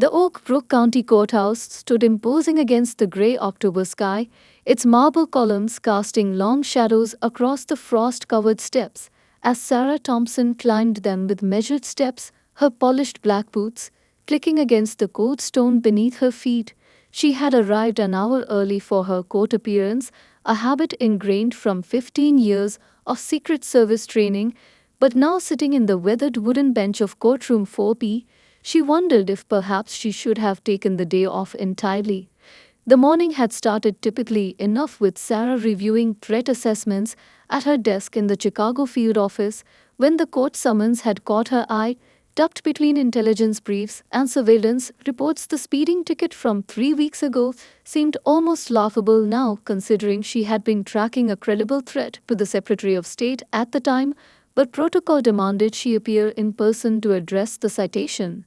The Oak Brook County Courthouse stood imposing against the gray October sky, its marble columns casting long shadows across the frost-covered steps. As Sarah Thompson climbed them with measured steps, her polished black boots clicking against the cold stone beneath her feet, she had arrived an hour early for her court appearance, a habit ingrained from 15 years of Secret Service training. But now sitting in the weathered wooden bench of Courtroom 4P, she wondered if perhaps she should have taken the day off entirely. The morning had started typically enough with Sarah reviewing threat assessments at her desk in the Chicago field office when the court summons had caught her eye. Tucked between intelligence briefs and surveillance reports, the speeding ticket from 3 weeks ago seemed almost laughable now, considering she had been tracking a credible threat to the Secretary of State at the time, but protocol demanded she appear in person to address the citation.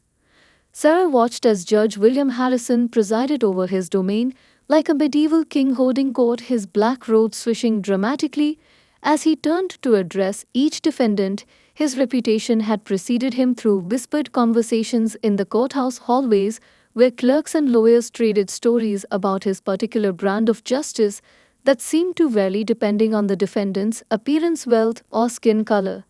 Sarah watched as Judge William Harrison presided over his domain, like a medieval king holding court, his black robe swishing dramatically. As he turned to address each defendant, his reputation had preceded him through whispered conversations in the courthouse hallways, where clerks and lawyers traded stories about his particular brand of justice that seemed to vary depending on the defendant's appearance, wealth, or skin color.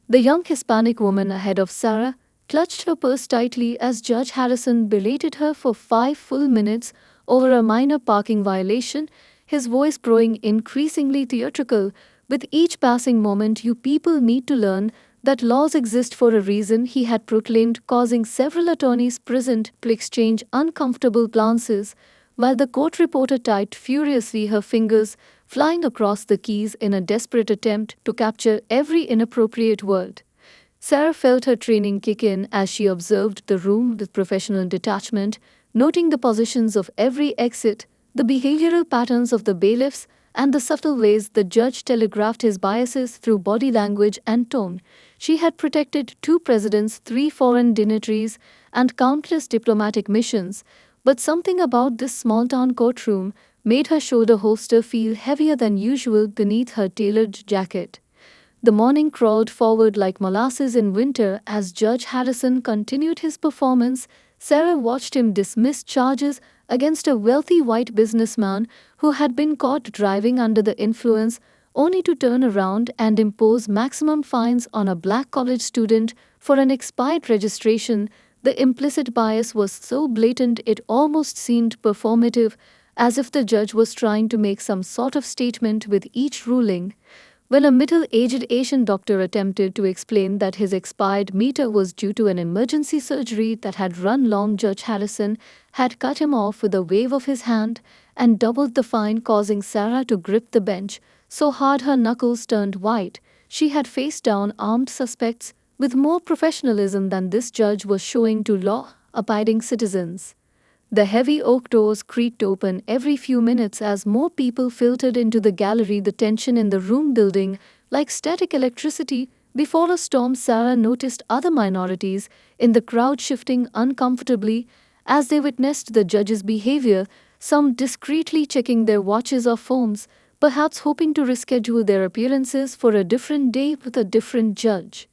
The young Hispanic woman ahead of Sarah clutched her purse tightly as Judge Harrison berated her for 5 full minutes over a minor parking violation, his voice growing increasingly theatrical. With each passing moment, "You people need to learn that laws exist for a reason," he had proclaimed, causing several attorneys present to exchange uncomfortable glances, while the court reporter typed furiously, her fingers flying across the keys in a desperate attempt to capture every inappropriate word. Sarah felt her training kick in as she observed the room with professional detachment, noting the positions of every exit, the behavioral patterns of the bailiffs, and the subtle ways the judge telegraphed his biases through body language and tone. She had protected 2 presidents, 3 foreign dignitaries, and countless diplomatic missions, but something about this small-town courtroom made her shoulder holster feel heavier than usual beneath her tailored jacket. The morning crawled forward like molasses in winter as Judge Harrison continued his performance. Sarah watched him dismiss charges against a wealthy white businessman who had been caught driving under the influence, only to turn around and impose maximum fines on a black college student for an expired registration. The implicit bias was so blatant it almost seemed performative, as if the judge was trying to make some sort of statement with each ruling. When a middle-aged Asian doctor attempted to explain that his expired meter was due to an emergency surgery that had run long, Judge Harrison had cut him off with a wave of his hand and doubled the fine, causing Sarah to grip the bench so hard her knuckles turned white. She had faced down armed suspects with more professionalism than this judge was showing to law-abiding citizens. The heavy oak doors creaked open every few minutes as more people filtered into the gallery, the tension in the room building like static electricity. Before a storm, Sarah noticed other minorities in the crowd shifting uncomfortably as they witnessed the judge's behavior, some discreetly checking their watches or phones, perhaps hoping to reschedule their appearances for a different day with a different judge.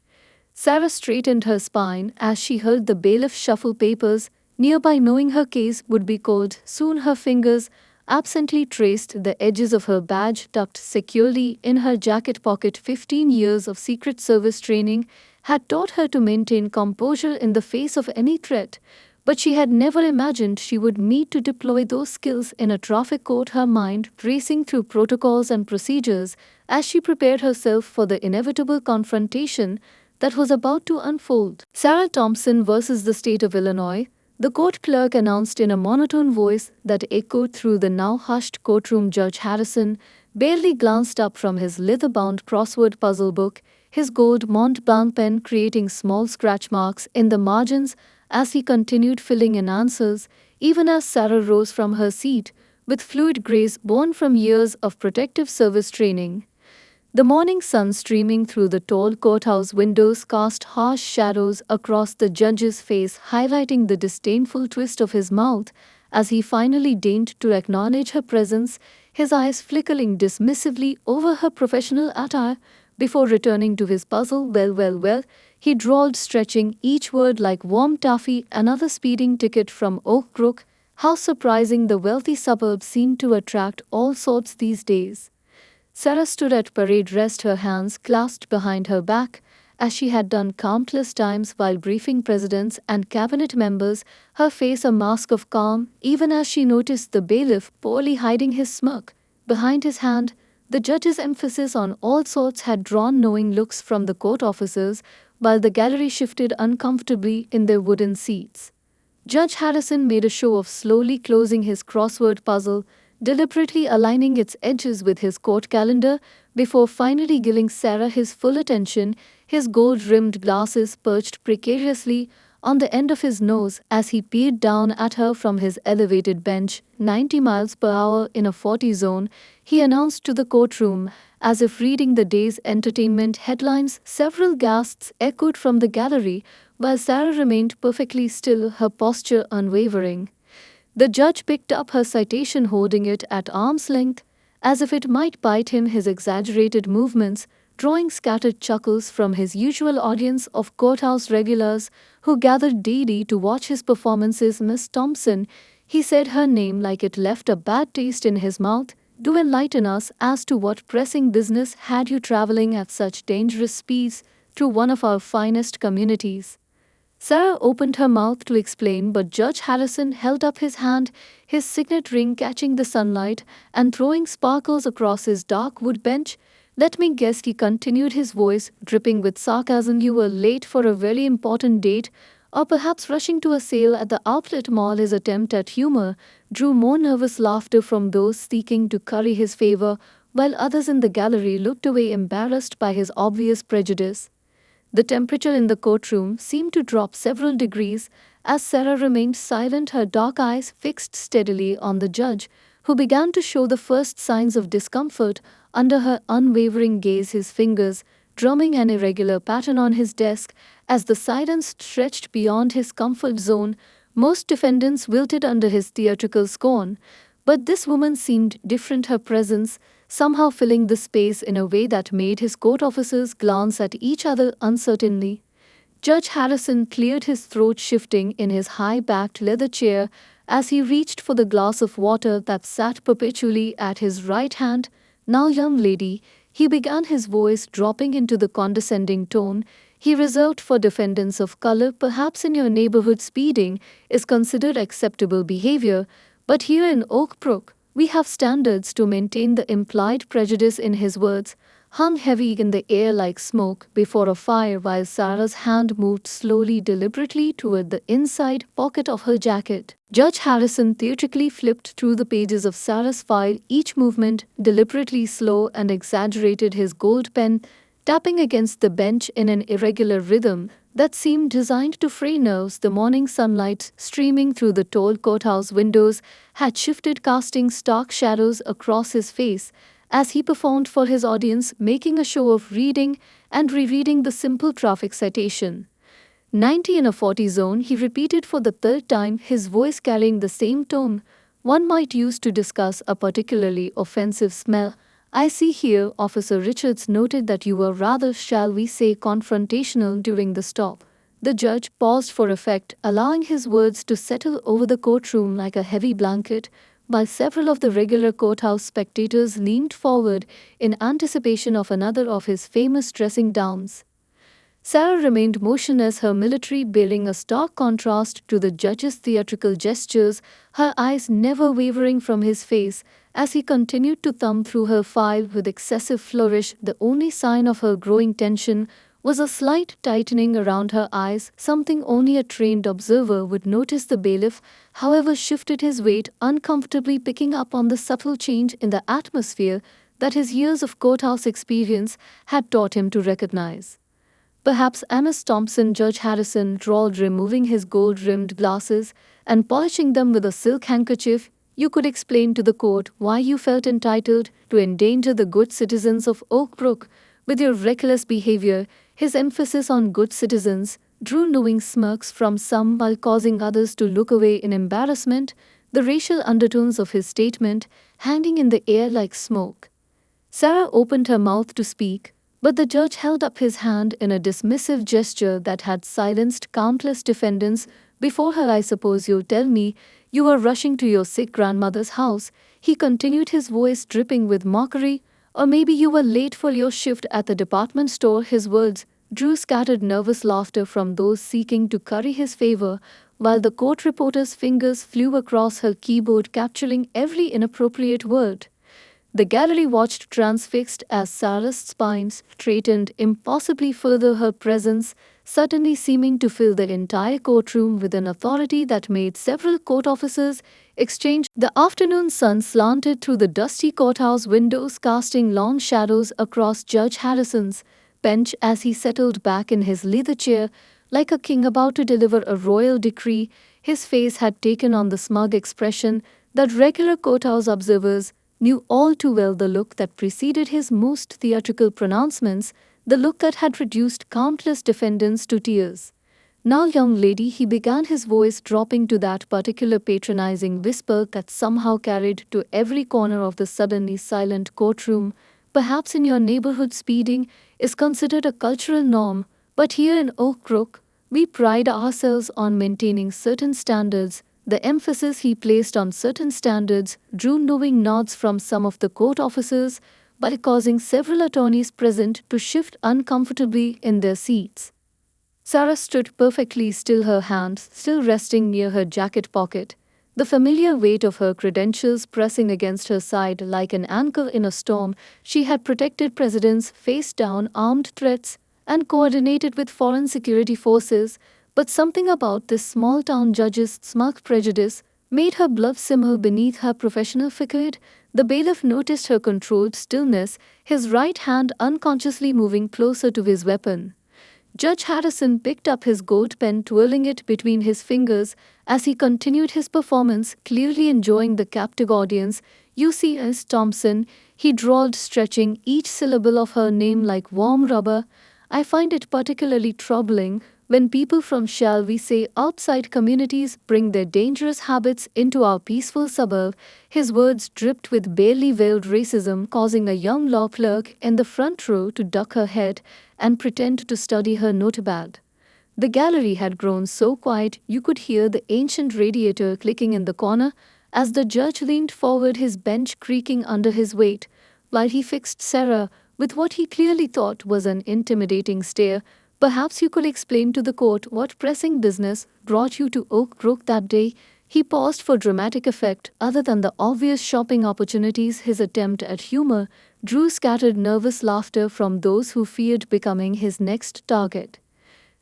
Sarah straightened her spine as she heard the bailiff shuffle papers nearby, knowing her case would be called soon. Her fingers absently traced the edges of her badge tucked securely in her jacket pocket. 15 years of Secret Service training had taught her to maintain composure in the face of any threat, but she had never imagined she would need to deploy those skills in a traffic court, her mind racing through protocols and procedures as she prepared herself for the inevitable confrontation that was about to unfold. Sarah Thompson versus the state of Illinois, the court clerk announced in a monotone voice that echoed through the now hushed courtroom. Judge Harrison barely glanced up from his leather-bound crossword puzzle book, his gold Mont Blanc pen creating small scratch marks in the margins as he continued filling in answers, even as Sarah rose from her seat with fluid grace born from years of protective service training. The morning sun streaming through the tall courthouse windows cast harsh shadows across the judge's face, highlighting the disdainful twist of his mouth as he finally deigned to acknowledge her presence, his eyes flickering dismissively over her professional attire before returning to his puzzle. Well, he drawled, stretching each word like warm taffy. Another speeding ticket from Oak Brook. How surprising the wealthy suburb seemed to attract all sorts these days. Sarah stood at parade rest, her hands clasped behind her back, as she had done countless times while briefing presidents and cabinet members, her face a mask of calm, even as she noticed the bailiff poorly hiding his smirk behind his hand. The judge's emphasis on all sorts had drawn knowing looks from the court officers, while the gallery shifted uncomfortably in their wooden seats. Judge Harrison made a show of slowly closing his crossword puzzle, deliberately aligning its edges with his court calendar before finally giving Sarah his full attention, his gold-rimmed glasses perched precariously on the end of his nose as he peered down at her from his elevated bench. 90 miles per hour in a 40 zone, he announced to the courtroom, as if reading the day's entertainment headlines. Several gasps echoed from the gallery, while Sarah remained perfectly still, her posture unwavering. The judge picked up her citation, holding it at arm's length, as if it might bite him, his exaggerated movements drawing scattered chuckles from his usual audience of courthouse regulars who gathered daily to watch his performances. Miss Thompson, he said her name like it left a bad taste in his mouth, do enlighten us as to what pressing business had you traveling at such dangerous speeds through one of our finest communities. Sarah opened her mouth to explain, but Judge Harrison held up his hand, his signet ring catching the sunlight and throwing sparkles across his dark wood bench. Let me guess, he continued, his voice dripping with sarcasm. You were late for a very important date, or perhaps rushing to a sale at the outlet mall. His attempt at humor drew more nervous laughter from those seeking to curry his favor, while others in the gallery looked away, embarrassed by his obvious prejudice. The temperature in the courtroom seemed to drop several degrees as Sarah remained silent, her dark eyes fixed steadily on the judge, who began to show the first signs of discomfort under her unwavering gaze, his fingers drumming an irregular pattern on his desk. As the silence stretched beyond his comfort zone, most defendants wilted under his theatrical scorn. But this woman seemed different, her presence somehow filling the space in a way that made his court officers glance at each other uncertainly. Judge Harrison cleared his throat, shifting in his high-backed leather chair as he reached for the glass of water that sat perpetually at his right hand. Now, young lady, he began, his voice dropping into the condescending tone he reserved for defendants of color. Perhaps in your neighborhood speeding is considered acceptable behavior, but here in Oak Brook, we have standards to maintain. The implied prejudice in his words hung heavy in the air like smoke before a fire, while Sarah's hand moved slowly, deliberately toward the inside pocket of her jacket. Judge Harrison theatrically flipped through the pages of Sarah's file, each movement deliberately slow and exaggerated, his gold pen tapping against the bench in an irregular rhythm that seemed designed to fray nerves. The morning sunlight streaming through the tall courthouse windows had shifted, casting stark shadows across his face as he performed for his audience, making a show of reading and rereading the simple traffic citation. 90 in a 40 zone, he repeated for the third time, his voice carrying the same tone one might use to discuss a particularly offensive smell. I see here, Officer Richards noted that you were rather, shall we say, confrontational during the stop. The judge paused for effect, allowing his words to settle over the courtroom like a heavy blanket, while several of the regular courthouse spectators leaned forward in anticipation of another of his famous dressing downs. Sarah remained motionless, her military bearing a stark contrast to the judge's theatrical gestures, her eyes never wavering from his face as he continued to thumb through her file with excessive flourish. The only sign of her growing tension was a slight tightening around her eyes, something only a trained observer would notice. The bailiff, however, shifted his weight uncomfortably, picking up on the subtle change in the atmosphere that his years of courthouse experience had taught him to recognize. Perhaps Miss Thompson, Judge Harrison drawled, removing his gold-rimmed glasses and polishing them with a silk handkerchief, you could explain to the court why you felt entitled to endanger the good citizens of Oak Brook with your reckless behavior. His emphasis on good citizens drew knowing smirks from some while causing others to look away in embarrassment, the racial undertones of his statement hanging in the air like smoke. Sarah opened her mouth to speak, But the judge held up his hand in a dismissive gesture that had silenced countless defendants before her. I suppose you'll tell me you were rushing to your sick grandmother's house, he continued, his voice dripping with mockery. Or maybe you were late for your shift at the department store. His words drew scattered nervous laughter from those seeking to curry his favor, while the court reporter's fingers flew across her keyboard, capturing every inappropriate word. The gallery watched transfixed as Sarah's spine straightened impossibly further, her presence suddenly seeming to fill the entire courtroom with an authority that made several court officers exchange. The afternoon sun slanted through the dusty courthouse windows, casting long shadows across Judge Harrison's bench as he settled back in his leather chair like a king about to deliver a royal decree. His face had taken on the smug expression that regular courthouse observers knew all too well, the look that preceded his most theatrical pronouncements, the look that had reduced countless defendants to tears. Now, young lady, he began, his voice dropping to that particular patronizing whisper that somehow carried to every corner of the suddenly silent courtroom. Perhaps in your neighborhood speeding is considered a cultural norm, but here in Oak Brook, we pride ourselves on maintaining certain standards. The emphasis he placed on certain standards drew knowing nods from some of the court officers, by causing several attorneys present to shift uncomfortably in their seats. Sarah stood perfectly still, her hands still resting near her jacket pocket, the familiar weight of her credentials pressing against her side like an anchor in a storm. She had protected presidents, faced down armed threats, and coordinated with foreign security forces, but something about this small town judge's smug prejudice made her blood simmer beneath her professional facade. The bailiff noticed her controlled stillness, his right hand unconsciously moving closer to his weapon. Judge Harrison picked up his gold pen, twirling it between his fingers as he continued his performance, clearly enjoying the captive audience. USSS Thompson, he drawled, stretching each syllable of her name like warm rubber. I find it particularly troubling when people from, shall we say, outside communities bring their dangerous habits into our peaceful suburb. His words dripped with barely veiled racism, causing a young law clerk in the front row to duck her head and pretend to study her notepad. The gallery had grown so quiet you could hear the ancient radiator clicking in the corner as the judge leaned forward, his bench creaking under his weight, while he fixed Sarah with what he clearly thought was an intimidating stare. Perhaps you could explain to the court what pressing business brought you to Oak Brook that day. He paused for dramatic effect. Other than the obvious shopping opportunities, his attempt at humor drew scattered nervous laughter from those who feared becoming his next target.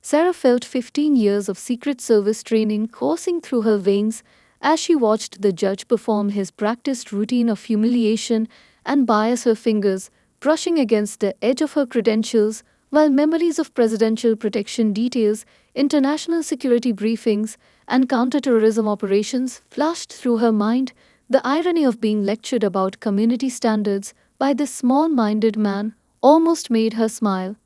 Sarah felt 15 years of Secret Service training coursing through her veins as she watched the judge perform his practiced routine of humiliation and bias, her fingers brushing against the edge of her credentials, while memories of presidential protection details, international security briefings, and counterterrorism operations flashed through her mind. The irony of being lectured about community standards by this small-minded man almost made her smile.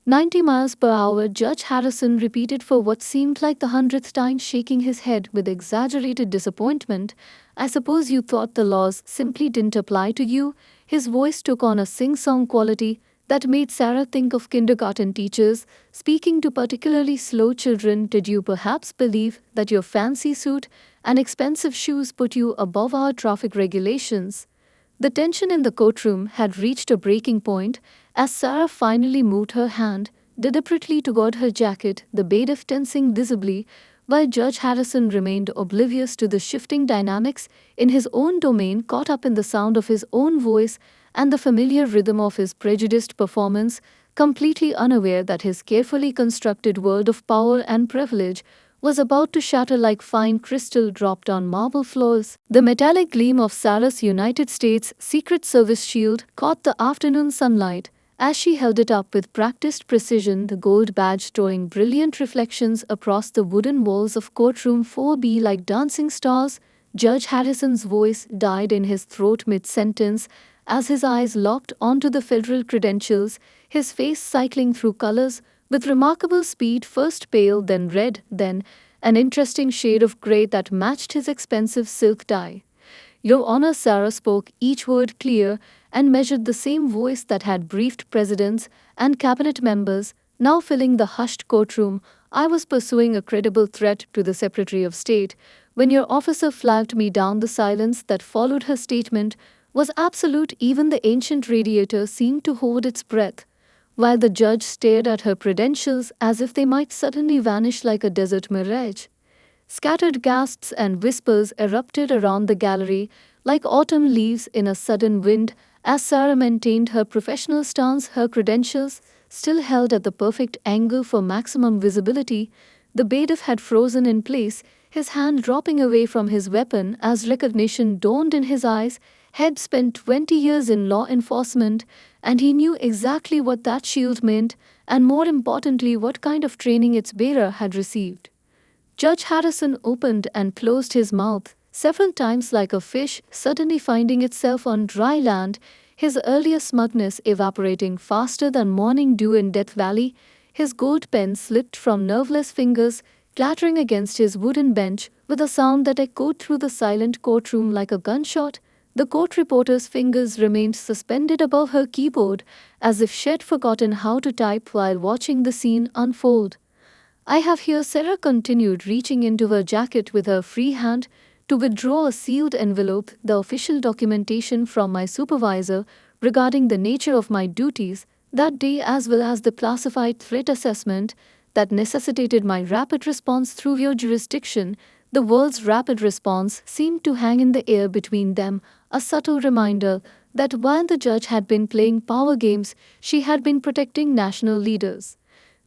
90 miles per hour, Judge Harrison repeated for what seemed like the 100th time, shaking his head with exaggerated disappointment. I suppose you thought the laws simply didn't apply to you. His voice took on a sing-song quality that made Sarah think of kindergarten teachers speaking to particularly slow children. Did you perhaps believe that your fancy suit and expensive shoes put you above our traffic regulations? The tension in the courtroom had reached a breaking point as Sarah finally moved her hand deliberately toward her jacket, the bailiff tensing visibly, while Judge Harrison remained oblivious to the shifting dynamics in his own domain, caught up in the sound of his own voice and the familiar rhythm of his prejudiced performance, completely unaware that his carefully constructed world of power and privilege was about to shatter like fine crystal dropped on marble floors. The metallic gleam of Sarah's United States Secret Service shield caught the afternoon sunlight as she held it up with practiced precision, the gold badge throwing brilliant reflections across the wooden walls of courtroom 4B like dancing stars. Judge Harrison's voice died in his throat mid-sentence as his eyes locked onto the federal credentials, his face cycling through colors with remarkable speed, first pale, then red, then an interesting shade of gray that matched his expensive silk tie. Your Honor, Sarah spoke, each word clear and measured the same voice that had briefed presidents and cabinet members, now filling the hushed courtroom. I was pursuing a credible threat to the Secretary of State when your officer flagged me down. The silence that followed her statement was absolute. Even the ancient radiator seemed to hold its breath, while the judge stared at her credentials as if they might suddenly vanish like a desert mirage. Scattered gasps and whispers erupted around the gallery like autumn leaves in a sudden wind as Sarah maintained her professional stance, her credentials still held at the perfect angle for maximum visibility. The bailiff had frozen in place, his hand dropping away from his weapon as recognition dawned in his eyes. Had spent 20 years in law enforcement, and he knew exactly what that shield meant, and more importantly, what kind of training its bearer had received. Judge Harrison opened and closed his mouth several times like a fish suddenly finding itself on dry land, his earlier smugness evaporating faster than morning dew in Death Valley. His gold pen slipped from nerveless fingers, clattering against his wooden bench with a sound that echoed through the silent courtroom like a gunshot. The court reporter's fingers remained suspended above her keyboard as if she'd forgotten how to type while watching the scene unfold. I have here, Sarah continued, reaching into her jacket with her free hand to withdraw a sealed envelope, the official documentation from my supervisor regarding the nature of my duties that day, as well as the classified threat assessment that necessitated my rapid response through your jurisdiction. The world's rapid response seemed to hang in the air between them, a subtle reminder that while the judge had been playing power games, she had been protecting national leaders.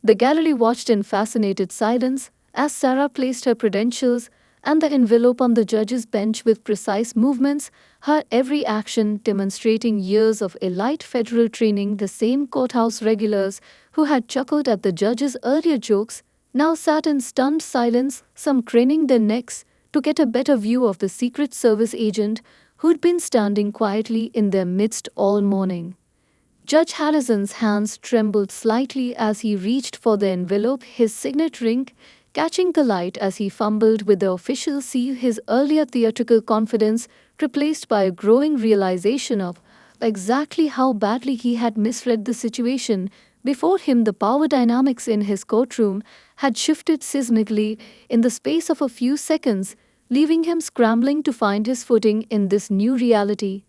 The gallery watched in fascinated silence as Sarah placed her credentials and the envelope on the judge's bench with precise movements, her every action demonstrating years of elite federal training. The same courthouse regulars who had chuckled at the judge's earlier jokes now sat in stunned silence, some craning their necks to get a better view of the Secret Service agent who'd been standing quietly in their midst all morning. Judge Harrison's hands trembled slightly as he reached for the envelope, his signet ring catching the light as he fumbled with the official seal, his earlier theatrical confidence replaced by a growing realization of exactly how badly he had misread the situation. Before him, the power dynamics in his courtroom had shifted seismically in the space of a few seconds, leaving him scrambling to find his footing in this new reality.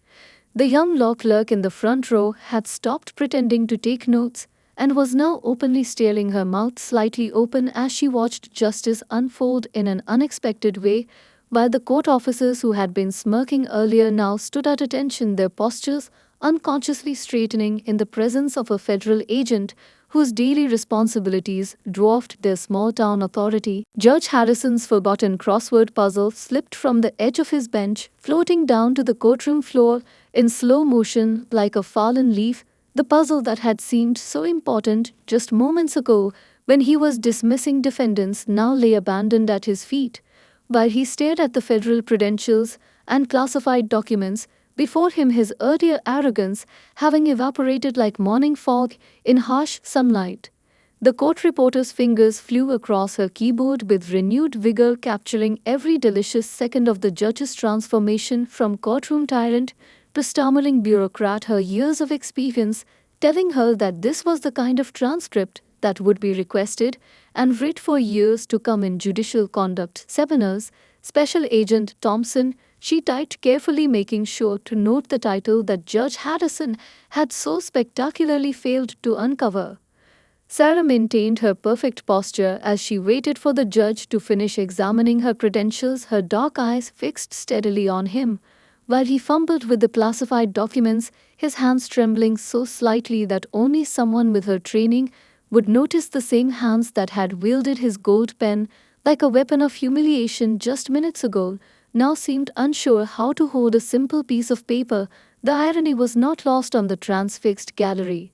The young law clerk in the front row had stopped pretending to take notes and was now openly staring, her mouth slightly open as she watched justice unfold in an unexpected way, while the court officers who had been smirking earlier now stood at attention, their postures unconsciously straightening in the presence of a federal agent whose daily responsibilities dwarfed their small-town authority. Judge Harrison's forgotten crossword puzzle slipped from the edge of his bench, floating down to the courtroom floor in slow motion like a fallen leaf. The puzzle that had seemed so important just moments ago when he was dismissing defendants now lay abandoned at his feet, while he stared at the federal credentials and classified documents before him, his earlier arrogance having evaporated like morning fog in harsh sunlight. The court reporter's fingers flew across her keyboard with renewed vigor, capturing every delicious second of the judge's transformation from courtroom tyrant to stammering bureaucrat, her years of experience telling her that this was the kind of transcript that would be requested and read for years to come in judicial conduct seminars. Special Agent Thompson, she typed carefully, making sure to note the title that Judge Harrison had so spectacularly failed to uncover. Sarah maintained her perfect posture as she waited for the judge to finish examining her credentials, her dark eyes fixed steadily on him, while he fumbled with the classified documents, his hands trembling so slightly that only someone with her training would notice. The same hands that had wielded his gold pen like a weapon of humiliation just minutes ago now seemed unsure how to hold a simple piece of paper. The irony was not lost on the transfixed gallery.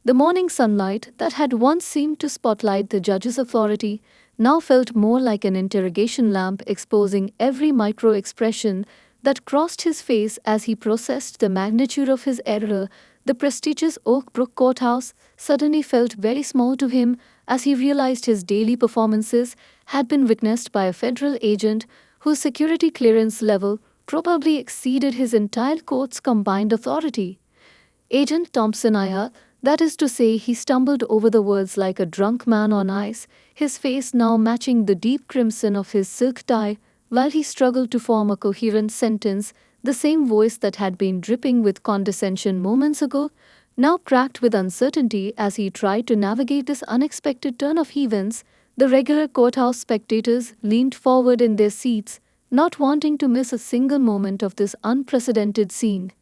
The morning sunlight that had once seemed to spotlight the judge's authority now felt more like an interrogation lamp, exposing every micro-expression that crossed his face as he processed the magnitude of his error. The prestigious Oak Brook Courthouse suddenly felt very small to him as he realized his daily performances had been witnessed by a federal agent whose security clearance level probably exceeded his entire court's combined authority. Agent Thompson Aya, that is to say, he stumbled over the words like a drunk man on ice, his face now matching the deep crimson of his silk tie, while he struggled to form a coherent sentence. The same voice that had been dripping with condescension moments ago, now cracked with uncertainty as he tried to navigate this unexpected turn of events. The regular courthouse spectators leaned forward in their seats, not wanting to miss a single moment of this unprecedented scene.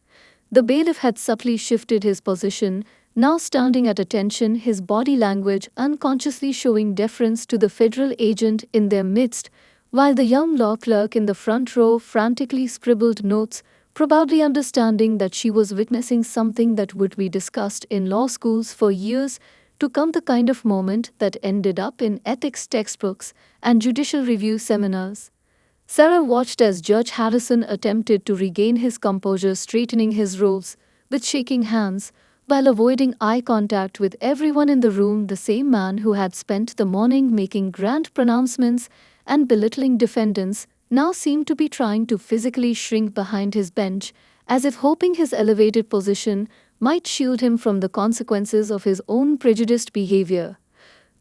The bailiff had subtly shifted his position, now standing at attention, his body language unconsciously showing deference to the federal agent in their midst, while the young law clerk in the front row frantically scribbled notes, probably understanding that she was witnessing something that would be discussed in law schools for years to come, the kind of moment that ended up in ethics textbooks and judicial review seminars. Sarah watched as Judge Harrison attempted to regain his composure, straightening his robes with shaking hands while avoiding eye contact with everyone in the room. The same man who had spent the morning making grand pronouncements and belittling defendants now seemed to be trying to physically shrink behind his bench, as if hoping his elevated position might shield him from the consequences of his own prejudiced behavior.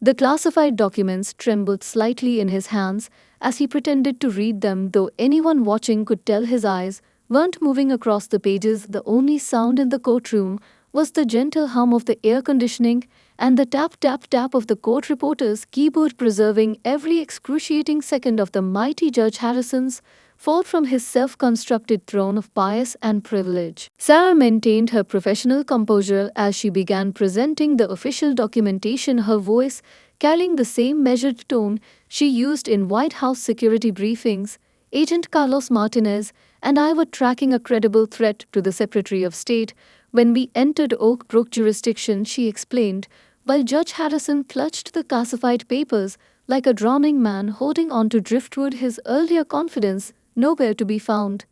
The classified documents trembled slightly in his hands as he pretended to read them, though anyone watching could tell his eyes weren't moving across the pages. The only sound in the courtroom was the gentle hum of the air conditioning and the tap tap tap of the court reporter's keyboard, preserving every excruciating second of the mighty Judge Harrison's fall from his self-constructed throne of bias and privilege. Sarah maintained her professional composure as she began presenting the official documentation, her voice carrying the same measured tone she used in White House security briefings. Agent Carlos Martinez and I were tracking a credible threat to the Secretary of State when we entered Oak Brook jurisdiction, she explained, while Judge Harrison clutched the classified papers like a drowning man holding on to driftwood, his earlier confidence nowhere to be found.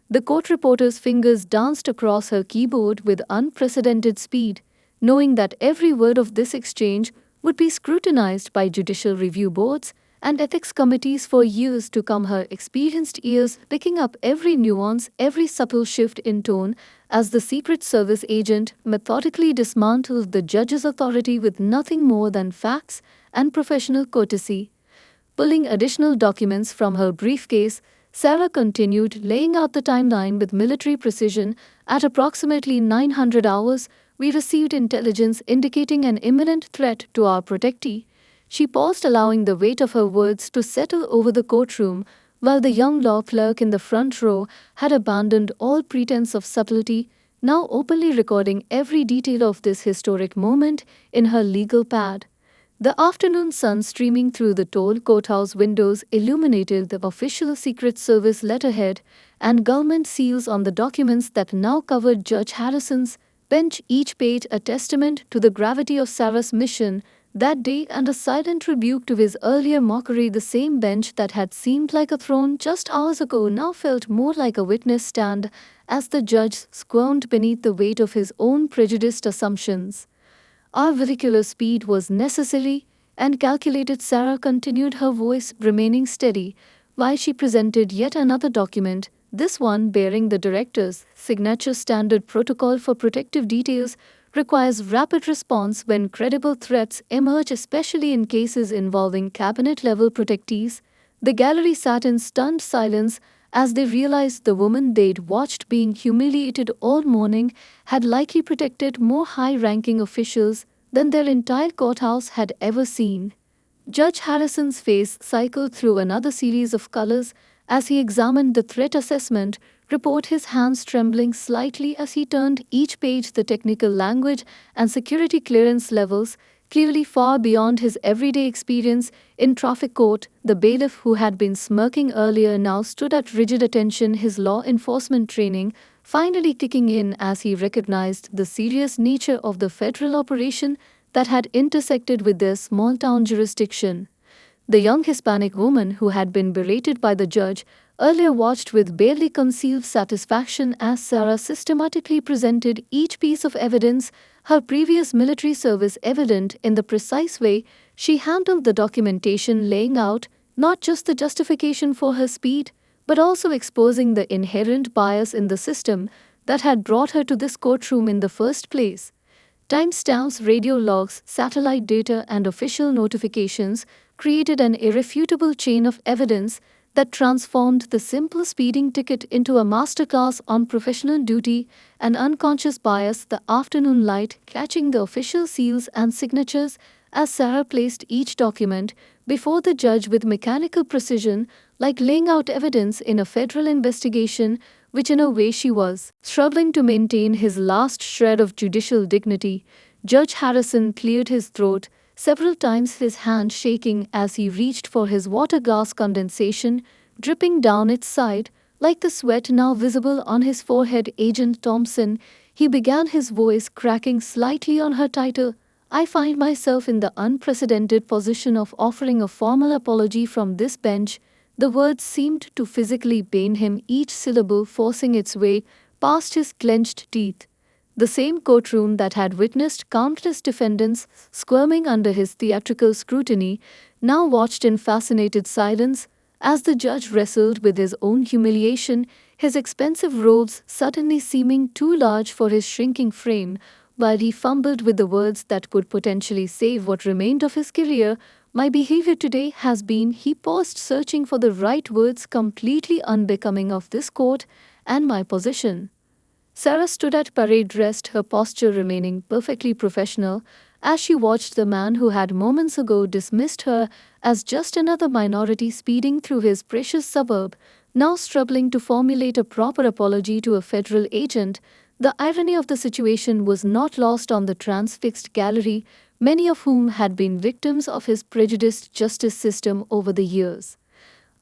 The court reporter's fingers danced across her keyboard with unprecedented speed, knowing that every word of this exchange would be scrutinized by judicial review boards and ethics committees for years to come. Her experienced ears picking up every nuance, every subtle shift in tone, as the Secret Service agent methodically dismantled the judge's authority with nothing more than facts and professional courtesy. Pulling additional documents from her briefcase, Sarah continued, laying out the timeline with military precision. At approximately 900 hours, we received intelligence indicating an imminent threat to our protectee. She paused, allowing the weight of her words to settle over the courtroom, while the young law clerk in the front row had abandoned all pretense of subtlety, now openly recording every detail of this historic moment in her legal pad. The afternoon sun streaming through the tall courthouse windows illuminated the official Secret Service letterhead and government seals on the documents that now covered Judge Harrison's bench, each page a testament to the gravity of Sarah's mission that day and a silent rebuke to his earlier mockery. The same bench that had seemed like a throne just hours ago now felt more like a witness stand as the judge squirmed beneath the weight of his own prejudiced assumptions. Our vehicular speed was necessary and calculated, Sarah continued, her voice remaining steady while she presented yet another document, this one bearing the director's signature. Standard protocol for protective details requires rapid response when credible threats emerge, especially in cases involving cabinet-level protectees. The gallery sat in stunned silence as they realized the woman they'd watched being humiliated all morning had likely protected more high-ranking officials than their entire courthouse had ever seen. Judge Harrison's face cycled through another series of colors as he examined the threat assessment report, his hands trembling slightly as he turned each page. The technical language and security clearance levels clearly far beyond his everyday experience in traffic court. The bailiff, who had been smirking earlier, now stood at rigid attention, his law enforcement training finally kicking in as he recognized the serious nature of the federal operation that had intersected with their small-town jurisdiction. The young Hispanic woman who had been berated by the judge earlier watched with barely concealed satisfaction as Sarah systematically presented each piece of evidence, her previous military service evident in the precise way she handled the documentation, laying out not just the justification for her speed, but also exposing the inherent bias in the system that had brought her to this courtroom in the first place. Timestamps, radio logs, satellite data, and official notifications created an irrefutable chain of evidence that transformed the simple speeding ticket into a masterclass on professional duty and unconscious bias. The afternoon light catching the official seals and signatures as Sarah placed each document before the judge with mechanical precision, like laying out evidence in a federal investigation, which in a way she was. Struggling to maintain his last shred of judicial dignity, Judge Harrison cleared his throat several times, his hand shaking as he reached for his water glass, condensation dripping down its side, like the sweat now visible on his forehead. Agent Thompson, he began, his voice cracking slightly on her title. I find myself in the unprecedented position of offering a formal apology from this bench. The words seemed to physically pain him, each syllable forcing its way past his clenched teeth. The same courtroom that had witnessed countless defendants squirming under his theatrical scrutiny now watched in fascinated silence as the judge wrestled with his own humiliation, his expensive robes suddenly seeming too large for his shrinking frame, while he fumbled with the words that could potentially save what remained of his career. My behavior today has been, he paused, searching for the right words, completely unbecoming of this court and my position. Sarah stood at parade rest, her posture remaining perfectly professional, as she watched the man who had moments ago dismissed her as just another minority speeding through his precious suburb, now struggling to formulate a proper apology to a federal agent. The irony of the situation was not lost on the transfixed gallery, many of whom had been victims of his prejudiced justice system over the years.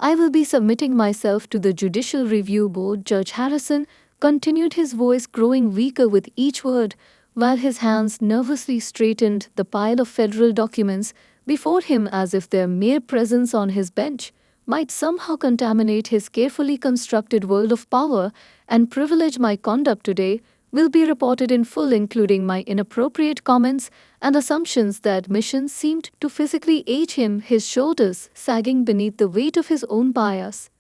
I will be submitting myself to the Judicial Review Board, Judge Harrison continued, his voice growing weaker with each word, while his hands nervously straightened the pile of federal documents before him as if their mere presence on his bench might somehow contaminate his carefully constructed world of power and privilege. My conduct today will be reported in full, including my inappropriate comments and assumptions. The admission seemed to physically age him, his shoulders sagging beneath the weight of his own bias.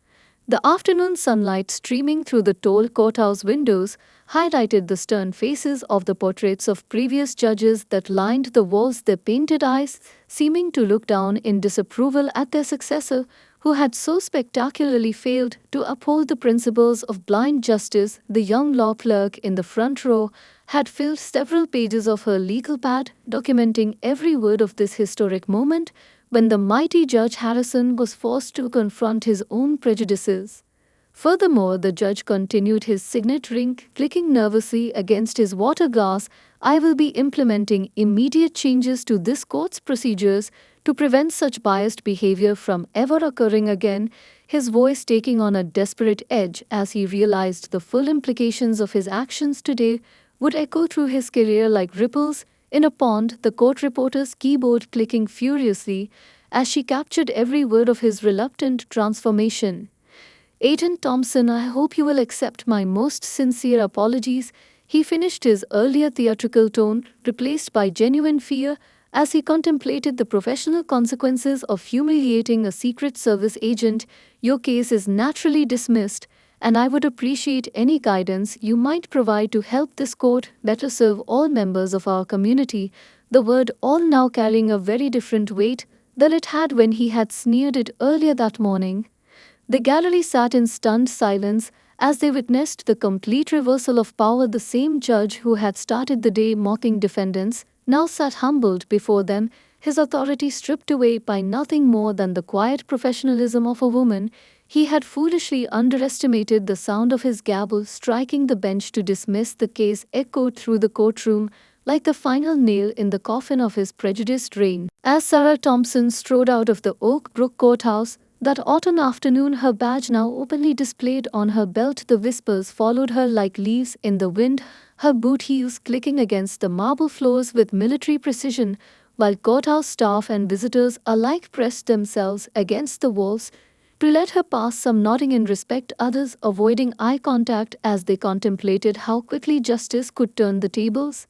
The afternoon sunlight streaming through the tall courthouse windows highlighted the stern faces of the portraits of previous judges that lined the walls, their painted eyes seeming to look down in disapproval at their successor, who had so spectacularly failed to uphold the principles of blind justice. The young law clerk in the front row had filled several pages of her legal pad, documenting every word of this historic moment when the mighty Judge Harrison was forced to confront his own prejudices. Furthermore, the judge continued, his signet ring clicking nervously against his water glass. I will be implementing immediate changes to this court's procedures to prevent such biased behavior from ever occurring again, his voice taking on a desperate edge as he realized the full implications of his actions today would echo through his career like ripples in a pond. The court reporter's keyboard clicking furiously as she captured every word of his reluctant transformation. Agent Thompson, I hope you will accept my most sincere apologies, he finished, his earlier theatrical tone replaced by genuine fear as he contemplated the professional consequences of humiliating a Secret Service agent. Your case is naturally dismissed, and I would appreciate any guidance you might provide to help this court better serve all members of our community. The word all now carrying a very different weight than it had when he had sneered it earlier that morning. The gallery sat in stunned silence as they witnessed the complete reversal of power. The same judge who had started the day mocking defendants now sat humbled before them, his authority stripped away by nothing more than the quiet professionalism of a woman. He had foolishly underestimated. The sound of his gavel striking the bench to dismiss the case echoed through the courtroom like the final nail in the coffin of his prejudiced reign. As Sarah Thompson strode out of the Oak Brook Courthouse that autumn afternoon, her badge now openly displayed on her belt, the whispers followed her like leaves in the wind, her boot heels clicking against the marble floors with military precision, while courthouse staff and visitors alike pressed themselves against the walls to let her pass, some nodding in respect, others avoiding eye contact as they contemplated how quickly justice could turn the tables.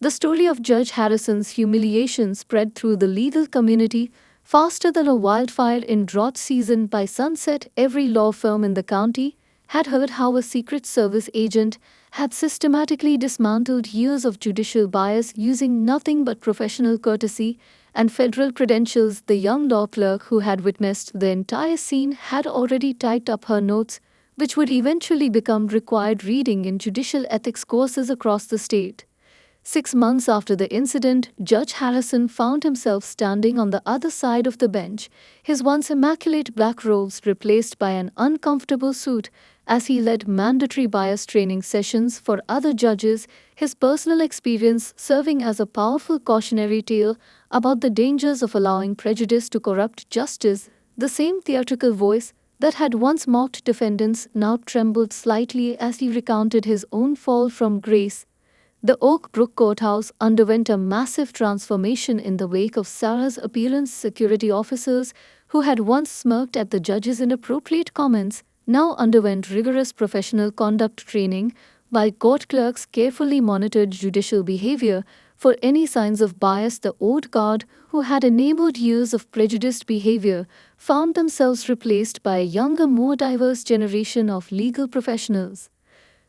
The story of Judge Harrison's humiliation spread through the legal community faster than a wildfire in drought season. By sunset, every law firm in the county had heard how a Secret Service agent had systematically dismantled years of judicial bias using nothing but professional courtesy and federal credentials. The young law clerk who had witnessed the entire scene had already typed up her notes, which would eventually become required reading in judicial ethics courses across the state. 6 months after the incident, Judge Harrison found himself standing on the other side of the bench, his once immaculate black robes replaced by an uncomfortable suit as he led mandatory bias training sessions for other judges, his personal experience serving as a powerful cautionary tale about the dangers of allowing prejudice to corrupt justice. The same theatrical voice that had once mocked defendants now trembled slightly as he recounted his own fall from grace. The Oak Brook Courthouse underwent a massive transformation in the wake of Sarah's appearance. Security officers who had once smirked at the judge's inappropriate comments now underwent rigorous professional conduct training, while court clerks carefully monitored judicial behavior for any signs of bias. The old guard, who had enabled years of prejudiced behavior, found themselves replaced by a younger, more diverse generation of legal professionals.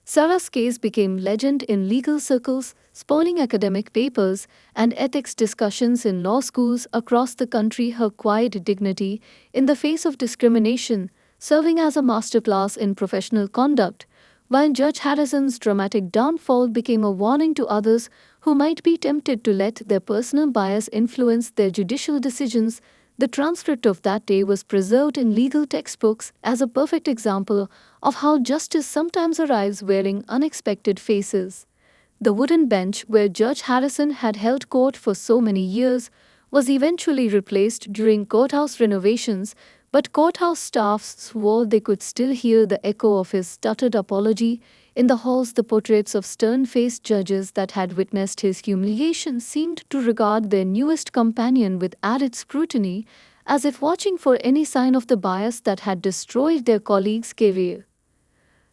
Sarah's case became legend in legal circles, spoiling academic papers and ethics discussions in law schools across the country. Her quiet dignity in the face of discrimination, serving as a masterclass in professional conduct, while Judge Harrison's dramatic downfall became a warning to others who might be tempted to let their personal bias influence their judicial decisions. The transcript of that day was preserved in legal textbooks as a perfect example of how justice sometimes arrives wearing unexpected faces. The wooden bench where Judge Harrison had held court for so many years was eventually replaced during courthouse renovations, but courthouse staffs swore they could still hear the echo of his stuttered apology in the halls. The portraits of stern-faced judges that had witnessed his humiliation seemed to regard their newest companion with added scrutiny, as if watching for any sign of the bias that had destroyed their colleague's career.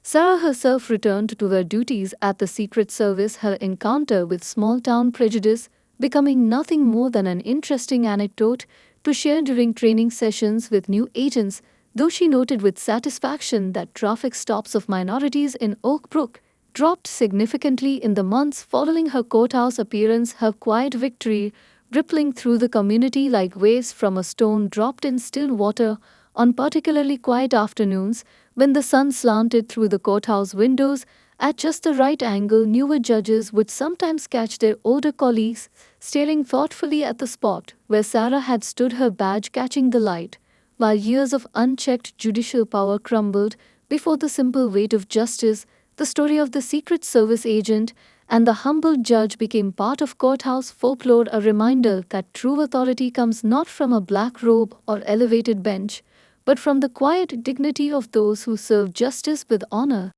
Sarah herself returned to her duties at the Secret Service, her encounter with small-town prejudice becoming nothing more than an interesting anecdote to share during training sessions with new agents, though she noted with satisfaction that traffic stops of minorities in Oak Brook dropped significantly in the months following her courthouse appearance. Her quiet victory rippling through the community like waves from a stone dropped in still water on particularly quiet afternoons when the sun slanted through the courthouse windows at just the right angle. Newer judges would sometimes catch their older colleagues staring thoughtfully at the spot where Sarah had stood, her badge catching the light, while years of unchecked judicial power crumbled before the simple weight of justice. The story of the Secret Service agent and the humble judge became part of courthouse folklore, a reminder that true authority comes not from a black robe or elevated bench, but from the quiet dignity of those who serve justice with honor.